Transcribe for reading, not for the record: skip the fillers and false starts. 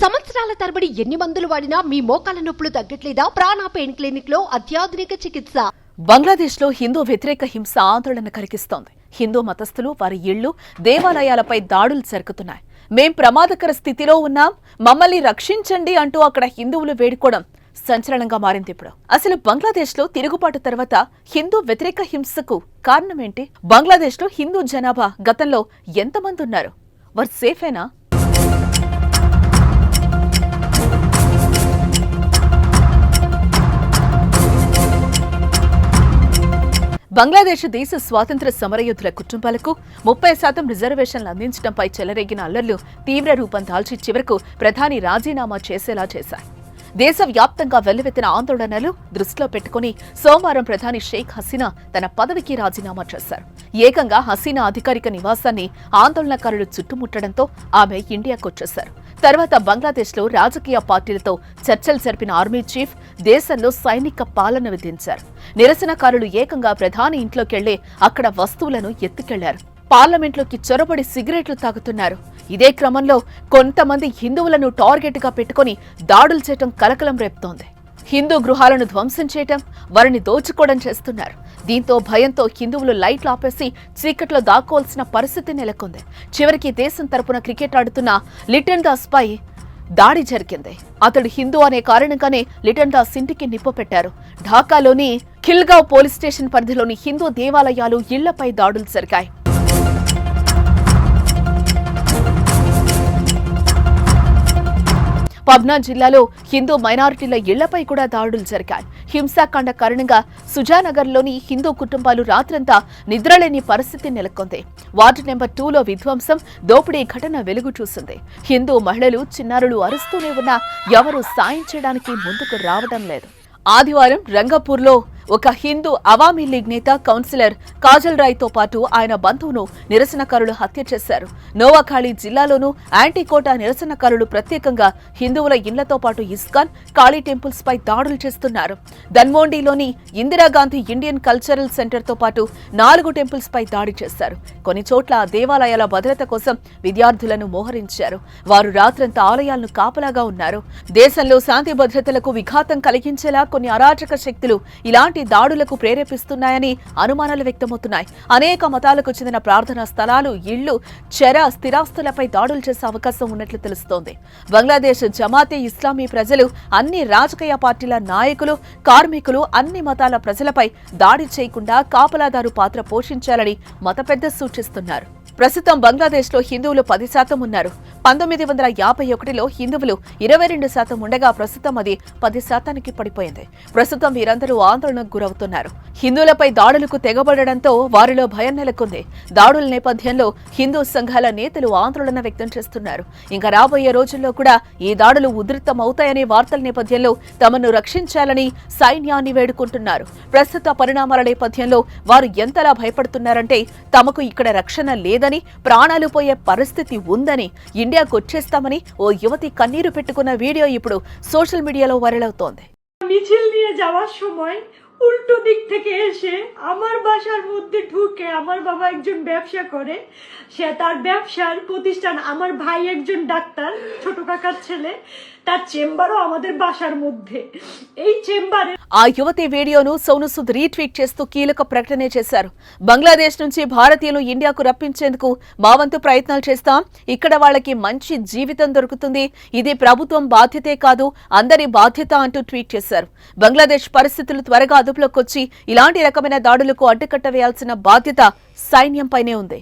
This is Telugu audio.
సంవత్సరాల తరబడి ఎన్ని మందులు వాడినా మీ మోకాల నొప్పులు తగ్గట్లేదా? ప్రాణ పెయిన్ క్లినిక్ లో అత్యాధునిక చికిత్స. బంగ్లాదేశ్ లో హిందూ వ్యతిరేక హింస ఆందోళన కలిగిస్తోంది. హిందూ మతస్థులు వారి ఇళ్లు, దేవాలయాలపై దాడులు జరుగుతున్నాయి. మేం ప్రమాదకర స్థితిలో ఉన్నాం, మమ్మల్ని రక్షించండి అంటూ అక్కడ హిందువులు వేడుకోవడం సంచలనంగా మారింది. ఇప్పుడు అసలు బంగ్లాదేశ్ లో తిరుగుబాటు తర్వాత హిందూ వ్యతిరేక హింసకు కారణమేంటి? బంగ్లాదేశ్ లో హిందూ జనాభా గతంలో ఎంతమంది ఉన్నారు? వారు సేఫేనా? బంగ్లాదేశ్ దేశ స్వాతంత్ర్య సమరయోధుల కుటుంబాలకు 30% రిజర్వేషన్లు అందించడంపై చెలరేగిన అల్లర్లు తీవ్ర రూపం దాల్చి చివరకు ప్రధాని రాజీనామా చేసేలా చేశాయి. దేశవ్యాప్తంగా వెల్లువెత్తిన ఆందోళనలు దృష్టిలో పెట్టుకుని సోమవారం ప్రధాని షేక్ హసీనా తన పదవికి రాజీనామా చేశారు. ఏకంగా హసీనా అధికారిక నివాసాన్ని ఆందోళనకారులు చుట్టుముట్టడంతో ఆమె ఇండియాకొచ్చేశారు. తర్వాత బంగ్లాదేశ్లో రాజకీయ పార్టీలతో చర్చలు జరిపిన ఆర్మీ చీఫ్ దేశంలో సైనిక పాలన విధించారు. నిరసనకారులు ఏకంగా ప్రధాని ఇంట్లోకెళ్లే అక్కడ వస్తువులను ఎత్తుకెళ్లారు. పార్లమెంట్లోకి చొరబడి సిగరెట్లు తాగుతున్నారు. ఇదే క్రమంలో కొంతమంది హిందువులను టార్గెట్ గా పెట్టుకుని దాడులు చేయటం కలకలం రేపుతోంది. హిందూ గృహాలను ధ్వంసం చేయటం, వారిని దోచుకోవడం చేస్తున్నారు. దీంతో భయంతో హిందువులు లైట్లు ఆపేసి చీకట్లో దాక్కోవాల్సిన పరిస్థితి నెలకొంది. చివరికి దేశం తరపున క్రికెట్ ఆడుతున్న లిటన్ దాస్ పై దాడి జరిగింది. అతడు హిందూ అనే కారణంగానే లిటన్ దాస్ ఇంటికి నిప్పు పెట్టారు. ఢాకాలోని ఖిల్గావ్ పోలీస్ స్టేషన్ పరిధిలోని హిందూ దేవాలయాలు, ఇళ్లపై దాడులు జరిగాయి. పబ్నా జిల్లాలో హిందూ మైనారిటీల ఇళ్లపై కూడా దాడులు జరిగాయి. హింసాకాండ కారణంగా సుజానగర్లోని హిందూ కుటుంబాలు రాత్రంతా నిద్రలేని పరిస్థితి నెలకొంది. వార్డు నెంబర్ 2లో విధ్వంసం, దోపిడీ ఘటన వెలుగు చూసింది. హిందూ మహిళలు, చిన్నారులు అరుస్తూనే ఉన్నా ఎవరూ సాయం చేయడానికి ముందుకు రావడం లేదు. ఆదివారం రంగపూర్లో ఒక హిందూ అవామీ లీగ్ నేత, కౌన్సిలర్ కాజల్ రాయ్తో పాటు ఆయన బంధువును నిరసనకారులు హత్య చేశారు. నోవాఖాళీ జిల్లాలోనూ యాంటీకోట నిరసనకారులు ప్రత్యేకంగా హిందువుల ఇళ్లతో పాటు ఇస్కాన్, కాళీ టెంపుల్స్ పై దాడులు చేస్తున్నారు. ధన్మోండిలోని ఇందిరాగాంధీ ఇండియన్ కల్చరల్ సెంటర్తో పాటు 4 టెంపుల్స్ పై దాడి చేశారు. కొన్ని చోట్ల దేవాలయాల భద్రత కోసం విద్యార్థులను మోహరించారు. వారు రాత్రంతా ఆలయాలను కాపలాగా ఉన్నారు. దేశంలో శాంతి భద్రతలకు విఘాతం కలిగించేలా కొన్ని అరాచక శక్తులు ఇలాంటి దాడులకు ప్రేరేపిస్తున్నాయని అనుమానాలు వ్యక్తమవుతున్నాయి. అనేక మతాలకు చెందిన ప్రార్థనా స్థలాలు, ఇళ్లు, స్థిరాస్తులపై దాడులు చేసే అవకాశం ఉన్నట్లు తెలుస్తోంది. బంగ్లాదేశ్ జమాతే ఇస్లామీ ప్రజలు, అన్ని రాజకీయ పార్టీల నాయకులు, కార్మికులు, అన్ని మతాల ప్రజలపై దాడి చేయకుండా కాపలాదారు పాత్ర పోషించాలని మత పెద్దలు సూచిస్తున్నారు. ప్రస్తుతం బంగ్లాదేశ్లో హిందువులు 10% ఉన్నారు. 1951లో హిందువులు 22% ఉండగా ప్రస్తుతం అది 10%కి పడిపోయింది. ప్రస్తుతం వీరందరూ ఆందోళనకు గురవుతున్నారు. హిందువులపై దాడులకు తెగబడడంతో వారిలో భయం నెలకొంది. దాడుల నేపథ్యంలో హిందూ సంఘాల నేతలు ఆందోళన వ్యక్తం చేస్తున్నారు. ఇంకా రాబోయే రోజుల్లో కూడా ఈ దాడులు ఉధృతమవుతాయనే వార్తల నేపథ్యంలో తమను రక్షించాలని సైన్యాన్ని వేడుకుంటున్నారు. ప్రస్తుత పరిణామాల నేపథ్యంలో వారు ఎంతలా భయపడుతున్నారంటే తమకు ఇక్కడ రక్షణ లేదని, ప్రాణాలు పోయే పరిస్థితి ఉందని, ఇండియాకు వచ్చేస్తామని ఓ యువతి కన్నీరు పెట్టుకున్న వీడియో ఇప్పుడు సోషల్ మీడియాలో వైరల్ అవుతోంది. মিছিল নিয়ে যাওয়ার সময় উল্টো দিক থেকে এসে আমার বাসার মধ্যে ঢুকে, আমার বাবা একজন ব্যবসা করে, সে তার ব্যবসার প্রতিষ্ঠান, আমার ভাই একজন ডাক্তার, ছোট কাকার ছেলে, তার চেম্বারও আমাদের বাসার মধ্যে। এই চেম্বারে ఆ యువతి వీడియోను సోను సూద్ రీట్వీట్ చేస్తూ కీలక ప్రకటన చేశారు. బంగ్లాదేశ్ నుంచి భారతీయులు ఇండియాకు రప్పించేందుకు మా వంతు ప్రయత్నాలు చేస్తాం. ఇక్కడ వాళ్ళకి మంచి జీవితం దొరుకుతుంది. ఇది ప్రభుత్వం బాధ్యతే కాదు, అందరి బాధ్యత అంటూ ట్వీట్ చేశారు. బంగ్లాదేశ్ పరిస్థితులు త్వరగా అదుపులోకి వచ్చి ఇలాంటి రకమైన దాడులకు అడ్డుకట్ట వేయాల్సిన బాధ్యత సైన్యంపైనే ఉంది.